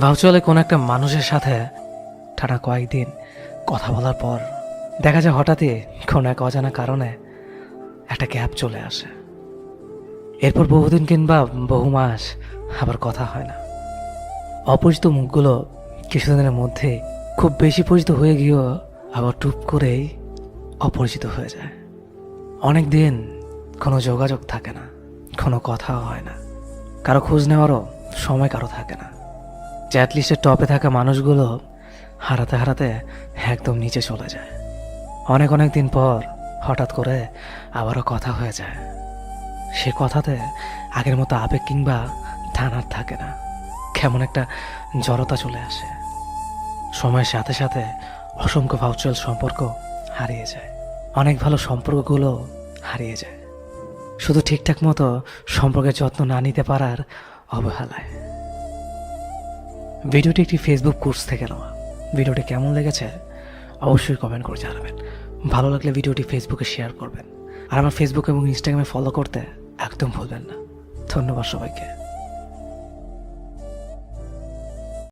Virtually কোনো একটা মানুষের সাথে টানা কয়েকদিন কথা বলার পর দেখা যায় হঠাৎই কোনো এক অজানা কারণে একটা গ্যাপ চলে আসে। এরপর বহুদিন কিংবা বহু মাস আবার কথা হয় না। অপরিচিত মুখগুলো কিছুদিনের মধ্যে খুব বেশি পরিচিত হয়ে গিয়েও আবার টুপ করেই অপরিচিত হয়ে যায়। অনেক দিন কোনো যোগাযোগ থাকে না, কোনো কথাও হয় না, কারো খোঁজ নেওয়ারও সময় কারো থাকে না। চ্যাট লিস্টের টপে থাকা মানুষগুলো হারাতে হারাতে একদম নিচে চলে যায়। অনেক অনেক দিন পর হঠাৎ করে আবারও কথা হয়ে যায়। সে কথাতে আগের মতো আবেগ কিংবা টানার থাকে না, কেমন একটা জড়তা চলে আসে। সময়ের সাথে সাথে অসংখ্য ভার্চুয়াল সম্পর্ক হারিয়ে যায়, অনেক ভালো সম্পর্কগুলো হারিয়ে যায়, শুধু ঠিকঠাক মতো সম্পর্কের যত্ন না নিতে পারার অবহেলায়। ভিডিওটি একটি ফেসবুক কোর্স থেকে নেওয়া। ভিডিওটি কেমন লেগেছে অবশ্যই কমেন্ট করে জানাবেন। ভালো লাগলে ভিডিওটি ফেসবুকে শেয়ার করবেন, আর আমার ফেসবুক এবং ইনস্টাগ্রামে ফলো করতে একদম ভুলবেন না। ধন্যবাদ সবাইকে।